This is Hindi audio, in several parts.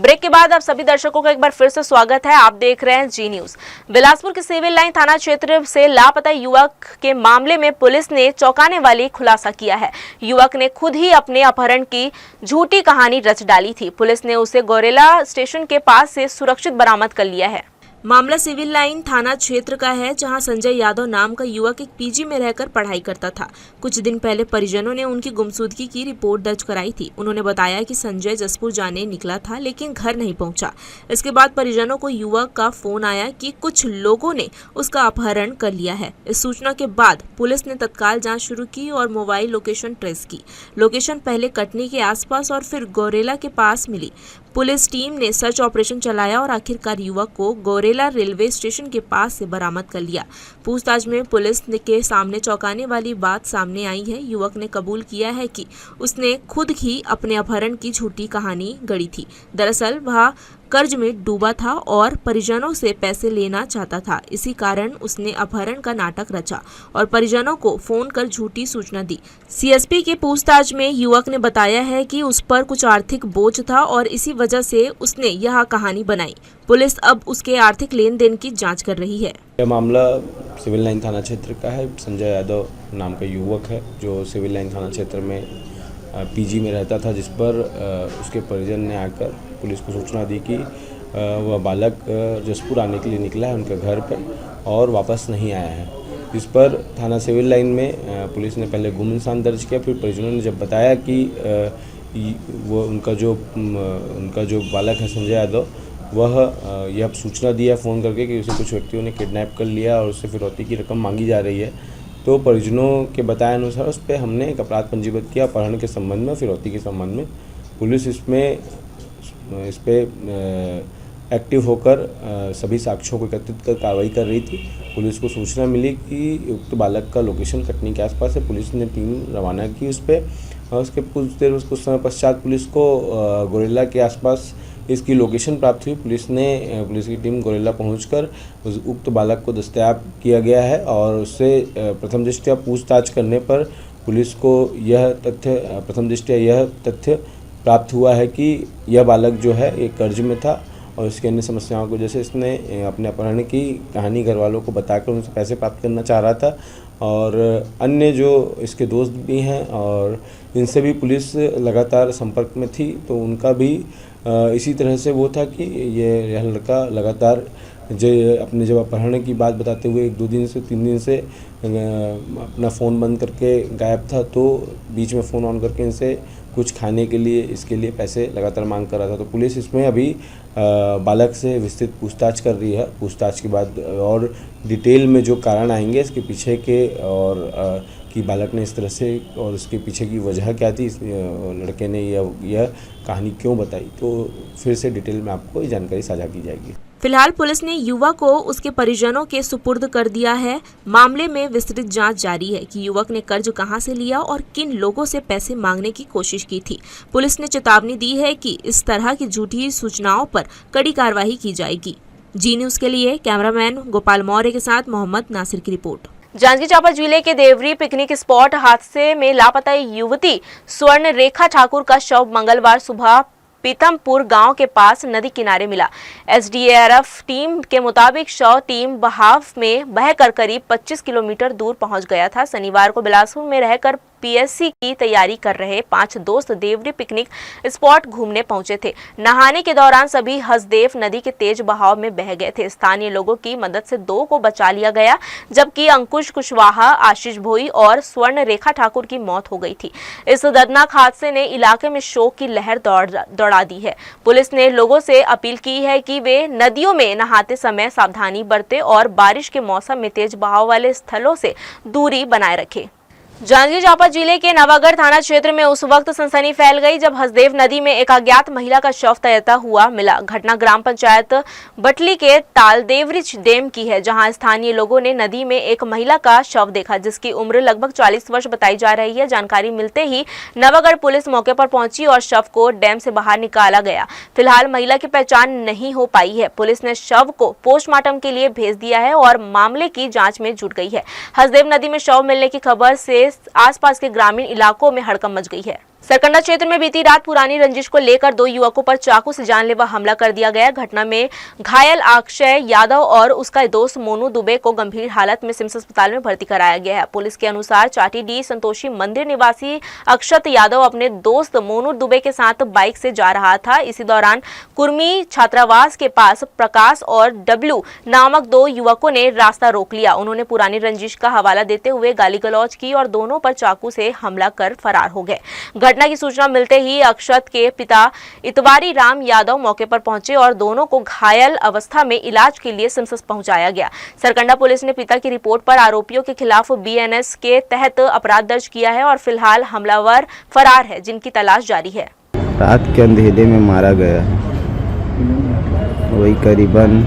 ब्रेक के बाद आप सभी दर्शकों का एक बार फिर से स्वागत है। आप देख रहे हैं जी न्यूज। बिलासपुर के सिविल लाइन थाना क्षेत्र से लापता युवक के मामले में पुलिस ने चौंकाने वाली खुलासा किया है। युवक ने खुद ही अपने अपहरण की झूठी कहानी रच डाली थी। पुलिस ने उसे गौरेला स्टेशन के पास से सुरक्षित बरामद कर लिया है। मामला सिविल लाइन थाना क्षेत्र का है, जहां संजय यादव नाम का युवक एक पीजी में रहकर पढ़ाई करता था। कुछ दिन पहले परिजनों ने उनकी गुमशुदगी की रिपोर्ट दर्ज कराई थी। उन्होंने बताया कि संजय जसपुर जाने निकला था लेकिन घर नहीं पहुंचा। इसके बाद परिजनों को युवक का फोन आया कि कुछ लोगों ने उसका अपहरण कर लिया है। इस सूचना के बाद पुलिस ने तत्काल जाँच शुरू की और मोबाइल लोकेशन ट्रेस की। लोकेशन पहले कटनी के आसपास और फिर गौरेला के पास मिली। पुलिस टीम ने सर्च ऑपरेशन चलाया और आखिरकार युवक को गौरेला रेलवे स्टेशन के पास से बरामद कर लिया। पूछताछ में पुलिस के सामने चौंकाने वाली बात सामने आई है। युवक ने कबूल किया है कि उसने खुद ही अपने अपहरण की झूठी कहानी गढ़ी थी। दरअसल वह कर्ज में डूबा था और परिजनों से पैसे लेना चाहता था। इसी कारण उसने अपहरण का नाटक रचा और परिजनों को फोन कर झूठी सूचना दी। सीएसपी के पूछताछ में युवक ने बताया है कि उस पर कुछ आर्थिक बोझ था और इसी वजह से उसने यह कहानी बनाई। पुलिस अब उसके आर्थिक लेन देन की जाँच कर रही है। यह मामला सिविल लाइन थाना क्षेत्र का है। संजय यादव नाम का युवक है जो सिविल लाइन थाना क्षेत्र में पीजी में रहता था, जिस पर उसके परिजन ने आकर पुलिस को सूचना दी कि वह बालक जसपुर आने के लिए निकला है उनके घर पर और वापस नहीं आया है। इस पर थाना सिविल लाइन में पुलिस ने पहले गुम इंसान दर्ज किया। फिर परिजनों ने जब बताया कि वो उनका जो बालक है संजय यादव, वह यह सूचना दिया फ़ोन करके कि उसे कुछ व्यक्तियों ने किडनैप कर लिया और उससे फिरौती की रकम मांगी जा रही है। तो परिजनों के बताए अनुसार उस पर हमने एक अपराध पंजीबद्ध किया अपहरण के संबंध में, फिरौती के संबंध में। पुलिस इस पे एक्टिव होकर सभी साक्ष्यों को एकत्रित कर कार्रवाई कर रही थी। पुलिस को सूचना मिली कि उक्त बालक का लोकेशन कटनी के आसपास है। पुलिस ने टीम रवाना की उस पर और उसके कुछ समय पश्चात पुलिस को गौरेला के आसपास इसकी लोकेशन प्राप्त हुई। पुलिस की टीम गौरेला पहुंचकर उस उक्त बालक को दस्तयाब किया गया है और उससे प्रथम दृष्टया पूछताछ करने पर पुलिस को यह तथ्य प्राप्त हुआ है कि यह बालक जो है एक कर्ज में था और इसके अन्य समस्याओं की वजह से इसने अपने अपहरण की कहानी घर वालों को बताकर उनसे पैसे प्राप्त करना चाह रहा था। और अन्य जो इसके दोस्त भी हैं और इनसे भी पुलिस लगातार संपर्क में थी, तो उनका भी इसी तरह से वो था कि यह लड़का लगातार जब अपहरण की बात बताते हुए 1-2 दिन से 3 दिन से अपना फ़ोन बंद करके गायब था। तो बीच में फ़ोन ऑन करके इनसे कुछ खाने के लिए इसके लिए पैसे लगातार मांग कर रहा था। तो पुलिस इसमें अभी बालक से विस्तृत पूछताछ कर रही है। पूछताछ के बाद और डिटेल में जो कारण आएंगे इसके पीछे के और कि बालक ने इस तरह से और उसके पीछे की वजह क्या थी, इस लड़के ने यह कहानी क्यों बताई, तो फिर से डिटेल में आपको ये जानकारी साझा की जाएगी। फिलहाल पुलिस ने युवक को उसके परिजनों के सुपुर्द कर दिया है। मामले में विस्तृत जांच जारी है कि युवक ने कर्ज कहां से लिया और किन लोगों से पैसे मांगने की कोशिश की थी। पुलिस ने चेतावनी दी है कि इस तरह की झूठी सूचनाओं पर कड़ी कार्रवाई की जाएगी। जी न्यूज के लिए कैमरामैन गोपाल मौर्य के साथ मोहम्मद नासिर की रिपोर्ट। जांजगीर चांपा जिले के देवरी पिकनिक स्पॉट हादसे में लापता युवती स्वर्ण रेखा ठाकुर का शव मंगलवार सुबह पीतमपुर गांव के पास नदी किनारे मिला। एसडीआरएफ टीम के मुताबिक शव टीम बहाव में बहकर करीब 25 किलोमीटर दूर पहुंच गया था। शनिवार को बिलासपुर में रहकर पीएससी की तैयारी कर रहे 5 दोस्त देवरी पिकनिक स्पॉट घूमने पहुंचे थे। नहाने के दौरान सभी हसदेव नदी के तेज बहाव में बह गए थे। स्थानीय लोगों की मदद से 2 को बचा लिया गया, जबकि अंकुश कुशवाहा, आशीष भोई और स्वर्ण रेखा ठाकुर की मौत हो गई थी। इस दर्दनाक हादसे ने इलाके में शोक की लहर दौड़ा दी है। पुलिस ने लोगों से अपील की है कि वे नदियों में नहाते समय सावधानी बरतें और बारिश के मौसम में तेज बहाव वाले स्थलों से दूरी बनाए रखें। जांजगीर चांपा जिले के नवागढ़ थाना क्षेत्र में उस वक्त सनसनी फैल गई जब हसदेव नदी में एक अज्ञात महिला का शव तैरता हुआ मिला। घटना ग्राम पंचायत बटली के तालदेवरी डैम की है, जहां स्थानीय लोगों ने नदी में एक महिला का शव देखा, जिसकी उम्र लगभग 40 वर्ष बताई जा रही है। जानकारी मिलते ही नवागढ़ पुलिस मौके पर पहुंची और शव को डैम से बाहर निकाला गया। फिलहाल महिला की पहचान नहीं हो पाई है। पुलिस ने शव को पोस्टमार्टम के लिए भेज दिया है और मामले की जाँच में जुट गई है। हसदेव नदी में शव मिलने की खबर से से आसपास के ग्रामीण इलाकों में हड़कंप मच गई है। सरकंडा क्षेत्र में बीती रात पुरानी रंजिश को लेकर 2 युवकों पर चाकू से जानलेवा हमला कर दिया गया। घटना में घायल अक्षय यादव और उसका दोस्त मोनू दुबे को गंभीर हालत में सिम्स अस्पताल में भर्ती कराया गया है। पुलिस के अनुसार चाटीडीह संतोषी मंदिर निवासी अक्षत यादव अपने दोस्त मोनू दुबे के साथ बाइक से जा रहा था। इसी दौरान कुर्मी छात्रावास के पास प्रकाश और डब्लू नामक 2 युवकों ने रास्ता रोक लिया। उन्होंने पुरानी रंजिश का हवाला देते हुए गाली गलौज की और दोनों पर चाकू से हमला कर फरार हो गए। घटना की सूचना मिलते ही अक्षत के पिता इतवारी राम यादव मौके पर पहुंचे और दोनों को घायल अवस्था में इलाज के लिए सिम्स पहुंचाया गया। सरकंडा पुलिस ने पिता की रिपोर्ट पर आरोपियों के खिलाफ BNS के तहत अपराध दर्ज किया है और फिलहाल हमलावर फरार है, जिनकी तलाश जारी है। रात के अंधेरे में मारा गया, वही करीबन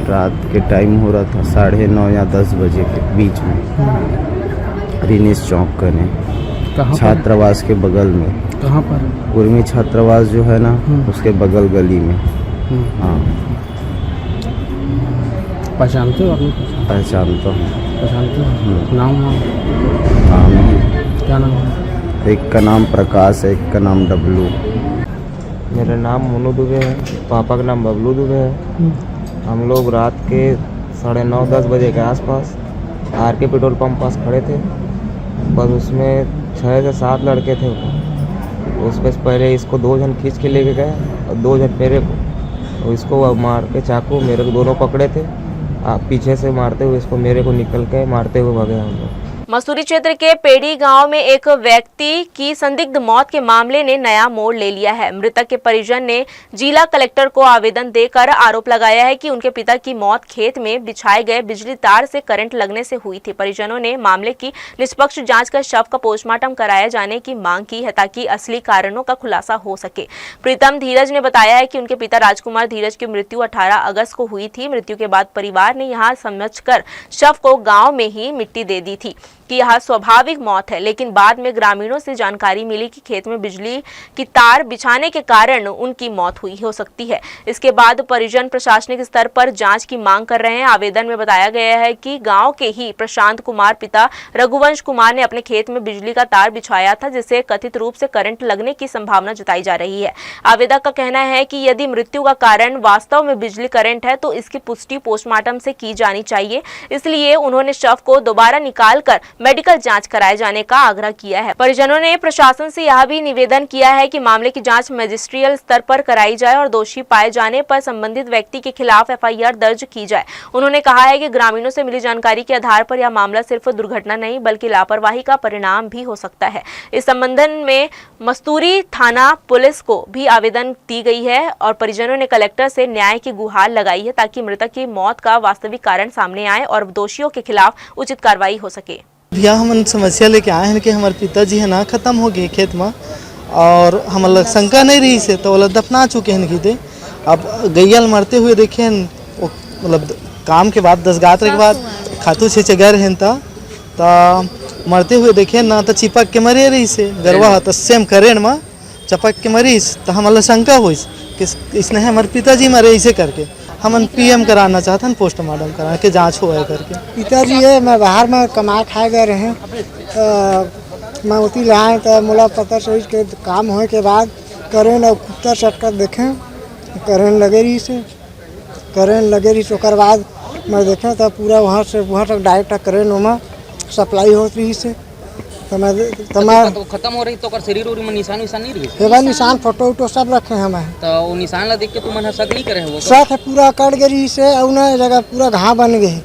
रात के टाइम हो रहा था 9:30 या 10 बजे के बीच में रिनीस चौक कने छात्रावास के बगल में। कहाँ पर? कुर्मी छात्रावास जो है ना, उसके बगल गली में। हाँ, पहचानते हो? पहचानता हूँ। पहचानते हो? नाम नाम क्या नाम है? एक का नाम प्रकाश है, एक का नाम डब्लू। मेरा नाम मोनू दुबे है, पापा का नाम बबलू दुबे है। हम लोग रात के 9:30-10 बजे के आसपास RK पेट्रोल पंप पास खड़े थे। बस उसमें 6 से 7 लड़के थे। उस पर पहले इसको 2 जन खींच के लेके गए और 2 जन मेरे को, और इसको मार के चाकू मेरे को दोनों पकड़े थे। पीछे से मारते हुए इसको मेरे को निकल के मारते हुए भागे हम लोग। मसूरी क्षेत्र के पेड़ी गांव में एक व्यक्ति की संदिग्ध मौत के मामले ने नया मोड़ ले लिया है। मृतक के परिजन ने जिला कलेक्टर को आवेदन देकर आरोप लगाया है कि उनके पिता की मौत खेत में बिछाए गए बिजली तार से करंट लगने से हुई थी। परिजनों ने मामले की निष्पक्ष जांच कर शव का पोस्टमार्टम कराया जाने की मांग की है ताकि असली कारणों का खुलासा हो सके। प्रीतम धीरज ने बताया है कि उनके पिता राजकुमार धीरज की मृत्यु 18 अगस्त को हुई थी। मृत्यु के बाद परिवार ने यहां समझकर शव को गाँव में ही मिट्टी दे दी थी कि यह स्वाभाविक मौत है, लेकिन बाद में ग्रामीणों से जानकारी मिली कि खेत में बिजली की तार बिछाने के कारण उनकी मौत हुई हो सकती है। इसके बाद परिजन प्रशासनिक स्तर पर जांच की मांग कर रहे हैं। आवेदन में बताया गया है कि गांव के ही प्रशांत कुमार पिता रघुवंश कुमार ने अपने खेत में बिजली का तार बिछाया था, जिससे कथित रूप से करंट लगने की संभावना जताई जा रही है। आवेदक का कहना है कि यदि मृत्यु का कारण वास्तव में बिजली करंट है तो इसकी पुष्टि पोस्टमार्टम से की जानी चाहिए। इसलिए उन्होंने शव को दोबारा निकालकर मेडिकल जांच कराए जाने का आग्रह किया है। परिजनों ने प्रशासन से यह भी निवेदन किया है कि मामले की जांच मजिस्ट्रियल स्तर पर कराई जाए और दोषी पाए जाने पर संबंधित व्यक्ति के खिलाफ FIR दर्ज की जाए। उन्होंने कहा है कि ग्रामीणों से मिली जानकारी के आधार पर यह मामला सिर्फ दुर्घटना नहीं बल्कि लापरवाही का परिणाम भी हो सकता है। इस संबंध में मस्तूरी थाना पुलिस को भी आवेदन दी गई है और परिजनों ने कलेक्टर से न्याय की गुहार लगाई है ताकि मृतक की मौत का वास्तविक कारण सामने आए और दोषियों के खिलाफ उचित कार्रवाई हो सके। भैया हम समस्या लेके आए हैं कि हमारे पिताजी है ना ख़त्म हो गए खेत में और हमारा शंका नहीं रही से तो वो दफना चुके हैं गीते। अब गैयल मरते हुए देखे मतलब काम के बाद 10 गात्र के बाद खातू से चगर हैं तो मरते हुए देखे ना तो चिपक के मरे रही से गरवा तो सेम करें में चपक के मरीस तो हमारा शंका हुई कि इसने हमारे पिताजी मरे इसे करके हम PM कराना चाहते हैं, पोस्टमार्टम करा के जांच हुआ करके। पिताजी है मैं बाहर में कमाए खाए गए रहे मैं उसी लाए तो मोला पता सोच के काम होने के बाद करेंट और कुत्ता सट कर देखें करेंट लगे रही से ओकर बाद मैं देखें तो पूरा वहाँ तक डायरेक्ट करेंट में सप्लाई होत रही से तो खत्म हो रही तो शरीर और में निशान नहीं रही निशान फोटो सब रखे हैं हमें तो वो निशान ला देख के तुम मन शक नहीं करे हो शक है पूरा कट गई से और जगह पूरा घाव बन गई।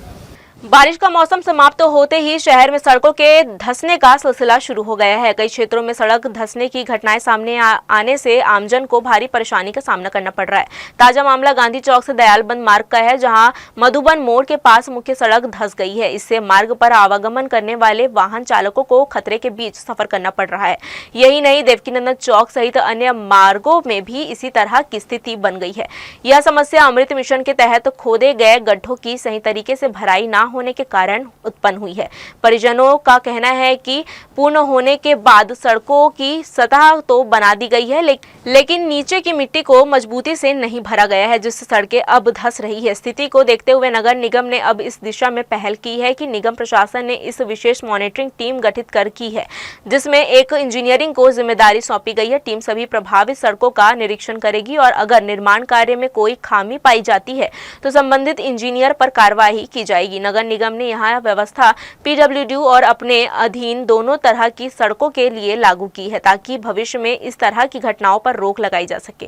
बारिश का मौसम समाप्त होते ही शहर में सड़कों के धंसने का सिलसिला शुरू हो गया है। कई क्षेत्रों में सड़क धंसने की घटनाएं सामने आने से आमजन को भारी परेशानी का सामना करना पड़ रहा है। ताजा मामला गांधी चौक से दयालबंद मार्ग का है, जहां मधुबन मोड़ के पास मुख्य सड़क धंस गई है। इससे मार्ग पर आवागमन करने वाले वाहन चालकों को खतरे के बीच सफर करना पड़ रहा है। यही नहीं, देवकीनंदन चौक सहित अन्य मार्गों में भी इसी तरह की स्थिति बन गई है। यह समस्या अमृत मिशन के तहत खोदे गए गड्ढों की सही तरीके से भराई न होने के कारण उत्पन्न हुई है। परिजनों का कहना है कि पूर्ण होने के बाद सड़कों की सतह तो बना दी गई है, लेकिन नीचे की मिट्टी को मजबूती से नहीं भरा गया है, जिससे सड़कें अब धंस रही है। स्थिति को देखते हुए नगर निगम ने अब इस दिशा में पहल की है कि निगम प्रशासन ने इस विशेष मॉनिटरिंग टीम गठित की है, जिसमें एक इंजीनियरिंग को जिम्मेदारी सौंपी गई है। टीम सभी प्रभावित सड़कों का निरीक्षण करेगी और अगर निर्माण कार्य में कोई खामी पाई जाती है तो संबंधित इंजीनियर पर कार्रवाई की जाएगी। नगर निगम ने यहां व्यवस्था पीडब्ल्यूडी और अपने अधीन दोनों तरह की सड़कों के लिए लागू की है, ताकि भविष्य में इस तरह की घटनाओं पर रोक लगाई जा सके।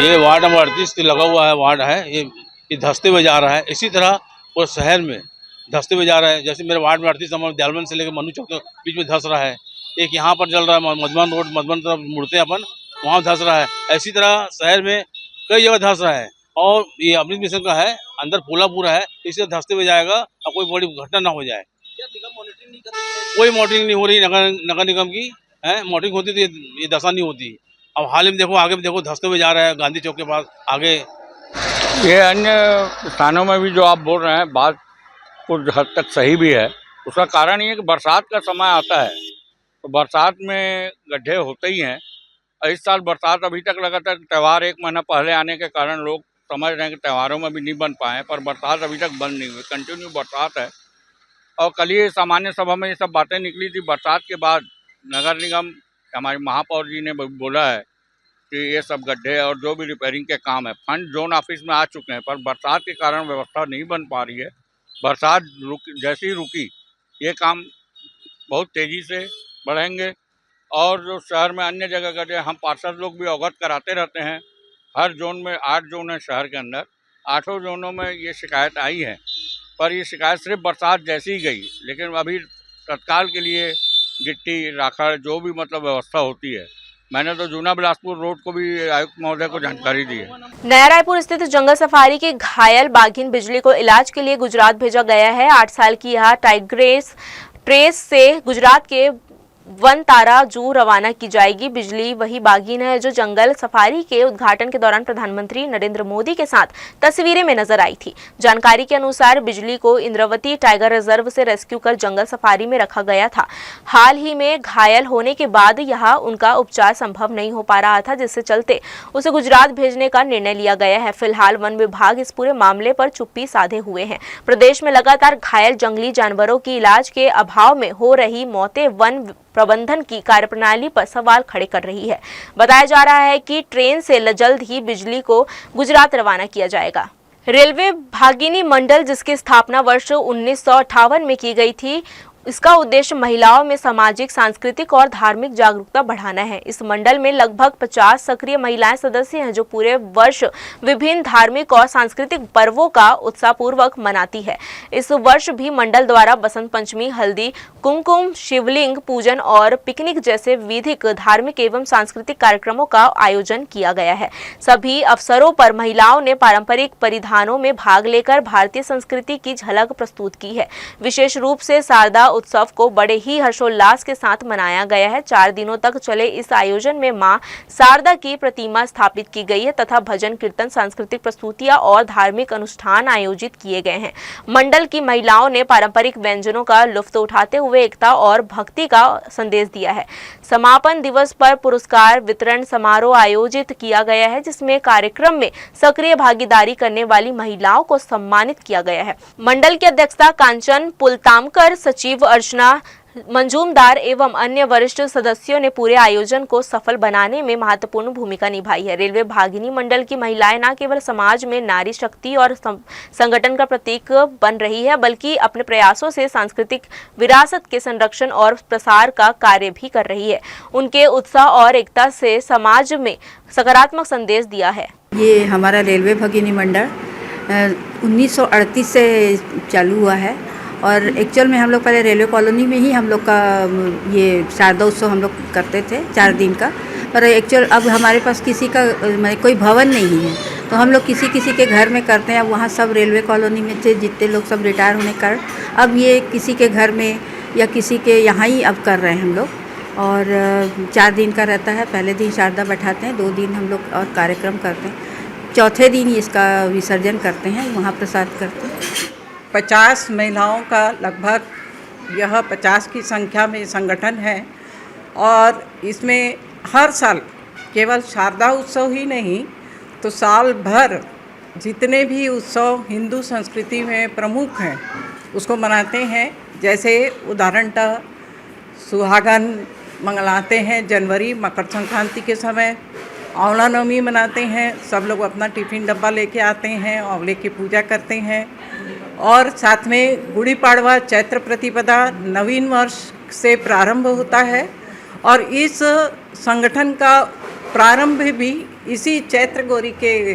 ये वार्ड नंबर 38 लगा हुआ है वार्ड है, ये धंसते हुए जा रहा है। इसी तरह पूरे शहर में धंसते हुए जा रहा है। जैसे मेरे वार्ड में 38 नंबर दयालबंद से लेकर मनु चौक के बीच में धंस रहा है। एक यहाँ पर चल रहा है मधुबन रोड, मधुबन तरफ मुड़ते हैं अपन, वहाँ धंस रहा है। ऐसी तरह शहर में कई जगह धंस रहा है और ये अमृत मिशन का है, अंदर पोला पूरा है, इससे धंसते हुए जाएगा और कोई बड़ी घटना ना हो जाए। कोई मॉनिटरिंग नहीं हो रही नगर निगम की है। मॉनिटरिंग होती तो ये दशा नहीं होती। अब हाल में देखो, आगे भी देखो धंसते हुए जा रहा है गांधी चौक के पास आगे। ये अन्य स्थानों में भी जो आप बोल रहे हैं बात कुछ हद तक सही भी है। उसका कारण ये है कि बरसात का समय आता है तो बरसात में गड्ढे होते ही हैं। इस साल बरसात अभी तक लगातार, त्यौहार एक महीना पहले आने के कारण लोग समझ रहे हैं कि त्यौहारों में भी नहीं बन पाए, पर बरसात अभी तक बंद नहीं हुई, कंटिन्यू बरसात है। और कल ये सामान्य सभा में ये सब बातें निकली थी। बरसात के बाद नगर निगम हमारे महापौर जी ने बोला है कि ये सब गड्ढे और जो भी रिपेयरिंग के काम है फंड जोन ऑफिस में आ चुके हैं, पर बरसात के कारण व्यवस्था नहीं बन पा रही है। बरसात जैसी ही रुकी ये काम बहुत तेज़ी से बढ़ेंगे। और जो शहर में अन्य जगह गड्ढे, हम पार्षद लोग भी अवगत कराते रहते हैं। हर जोन में 8 जोन है शहर के अंदर, 8 जोनों में ये शिकायत आई है, पर ये शिकायत सिर्फ बरसात जैसी ही गई। लेकिन अभी तत्काल के लिए गिट्टी राखड़ जो भी मतलब व्यवस्था होती है, मैंने तो जूना बिलासपुर रोड को भी आयुक्त महोदय को जानकारी दी है। नया रायपुर स्थित जंगल सफारी के घायल बाघिन बिजली को इलाज के लिए गुजरात भेजा गया है। 8 साल की यह टाइग्रेस ट्रेस से गुजरात के वन तारा जू रवाना की जाएगी। बिजली वही बाघिन है जो जंगल सफारी के उद्घाटन के दौरान प्रधानमंत्री नरेंद्र मोदी के साथ तस्वीरें में नजर आई थी। जानकारी के अनुसार बिजली को इंद्रावती टाइगर रिजर्व से रेस्क्यू कर जंगल सफारी में रखा गया था। हाल ही में घायल होने के बाद यहाँ उनका उपचार संभव नहीं हो पा रहा था, जिससे चलते उसे गुजरात भेजने का निर्णय लिया गया है। फिलहाल वन विभाग इस पूरे मामले पर चुप्पी साधे हुए हैं। प्रदेश में लगातार घायल जंगली जानवरों की इलाज के अभाव में हो रही मौतें वन प्रबंधन की कार्यप्रणाली पर सवाल खड़े कर रही है। बताया जा रहा है कि ट्रेन से जल्द ही बिजली को गुजरात रवाना किया जाएगा। रेलवे भागिनी मंडल, जिसकी स्थापना वर्ष 1958 में की गई थी, इसका उद्देश्य महिलाओं में सामाजिक, सांस्कृतिक और धार्मिक जागरूकता बढ़ाना है। इस मंडल में लगभग 50 सक्रिय महिलाएं सदस्य हैं, जो पूरे वर्ष विभिन्न धार्मिक और सांस्कृतिक पर्वों का उत्साहपूर्वक मनाती है। इस वर्ष भी मंडल द्वारा बसंत पंचमी, हल्दी कुमकुम, शिवलिंग पूजन और पिकनिक जैसे विधिक, धार्मिक एवं सांस्कृतिक कार्यक्रमों का आयोजन किया गया है। सभी अवसरों पर महिलाओं ने पारंपरिक परिधानों में भाग लेकर भारतीय संस्कृति की झलक प्रस्तुत की है। विशेष रूप से शारदा उत्सव को बड़े ही हर्षोल्लास के साथ मनाया गया है। 4 दिनों तक चले इस आयोजन में मां शारदा की प्रतिमा स्थापित की गई है तथा भजन कीर्तन, सांस्कृतिक प्रस्तुतियां और धार्मिक अनुष्ठान आयोजित किए गए हैं। मंडल की महिलाओं ने पारंपरिक व्यंजनों का लुत्फ उठाते हुए एकता और भक्ति का संदेश दिया है। समापन दिवस पर पुरस्कार वितरण समारोह आयोजित किया गया है, जिसमें कार्यक्रम में सक्रिय भागीदारी करने वाली महिलाओं को सम्मानित किया गया है। मंडल की अध्यक्षता कांचन पुलतामकर, सचिव अर्चना मंजूमदार एवं अन्य वरिष्ठ सदस्यों ने पूरे आयोजन को सफल बनाने में महत्वपूर्ण भूमिका निभाई है। रेलवे भागिनी मंडल की महिलाएं न केवल समाज में नारी शक्ति और संगठन का प्रतीक बन रही है, बल्कि अपने प्रयासों से सांस्कृतिक विरासत के संरक्षण और प्रसार का कार्य भी कर रही है। उनके उत्साह और एकता से समाज में सकारात्मक संदेश दिया है। ये हमारा रेलवे भागिनी मंडल 1938 से चालू हुआ है और एक्चुअल में हम लोग पहले रेलवे कॉलोनी में ही हम लोग का ये शारदा उत्सव हम लोग करते थे 4 दिन का, पर एक्चुअल अब हमारे पास किसी का कोई भवन नहीं है, तो हम लोग किसी के घर में करते हैं। अब वहाँ सब रेलवे कॉलोनी में से जितने लोग सब रिटायर होने कर अब ये किसी के घर में या किसी के यहाँ ही अब कर रहे हैं हम लोग। और 4 दिन का रहता है। पहले दिन शारदा बैठाते हैं, 2 दिन हम लोग और कार्यक्रम करते हैं, चौथे दिन इसका विसर्जन करते हैं, वहाँ प्रसाद करते हैं। 50 महिलाओं का लगभग यह 50 की संख्या में संगठन है और इसमें हर साल केवल शारदा उत्सव ही नहीं तो साल भर जितने भी उत्सव हिंदू संस्कृति में प्रमुख हैं उसको मनाते हैं। जैसे उदाहरणतः सुहागन मनाते हैं जनवरी मकर संक्रांति के समय, आंवला नवमी मनाते हैं, सब लोग अपना टिफ़िन डब्बा लेके आते हैं, आंवले की पूजा करते हैं और साथ में गुड़ी पाड़वा चैत्र प्रतिपदा नवीन वर्ष से प्रारंभ होता है और इस संगठन का प्रारंभ भी इसी चैत्र गौरी के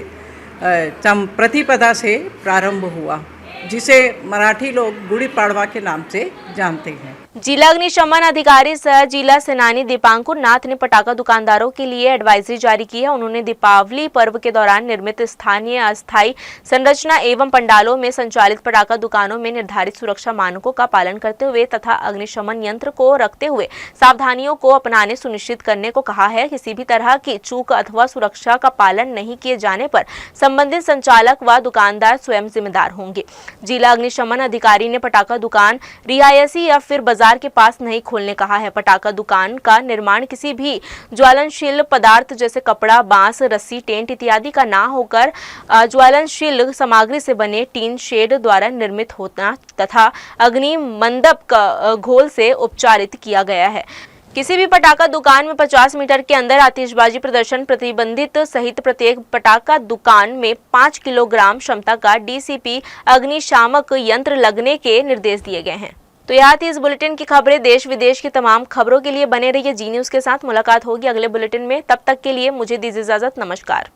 प्रतिपदा से प्रारंभ हुआ, जिसे मराठी लोग गुड़ी पाड़वा के नाम से जानते हैं। जिला अग्निशमन अधिकारी सह जिला सेनानी दीपांकुर नाथ ने पटाखा दुकानदारों के लिए एडवाइजरी जारी की है। उन्होंने दीपावली पर्व के दौरान निर्मित स्थानीय अस्थायी संरचना एवं पंडालों में संचालित पटाखा दुकानों में निर्धारित सुरक्षा मानकों का पालन करते हुए तथा अग्निशमन यंत्र को रखते हुए सावधानियों को अपनाने सुनिश्चित करने को कहा है। किसी भी तरह की चूक अथवा सुरक्षा का पालन नहीं किए जाने पर संबंधित संचालक व दुकानदार स्वयं जिम्मेदार होंगे। जिला अग्निशमन अधिकारी ने पटाखा दुकान रिहायशी या फिर बाजार के पास नहीं खोलने कहा है। पटाखा दुकान का निर्माण किसी भी ज्वलनशील पदार्थ जैसे कपड़ा, बांस, रस्सी, टेंट इत्यादि का ना होकर ज्वलनशील सामग्री से बने टीन शेड द्वारा निर्मित होना तथा अग्नि मंडप का घोल से उपचारित किया गया है। किसी भी पटाखा दुकान में 50 मीटर के अंदर आतिशबाजी प्रदर्शन प्रतिबंधित सहित प्रत्येक पटाखा दुकान में 5 किलोग्राम क्षमता का डीसीपी अग्निशामक यंत्र लगने के निर्देश दिए गए हैं। तो यहाँ थी इस बुलेटिन की खबरें। देश विदेश की तमाम खबरों के लिए बने रहिए जी न्यूज़ के साथ। मुलाकात होगी अगले बुलेटिन में, तब तक के लिए मुझे दीजिए इजाजत। नमस्कार।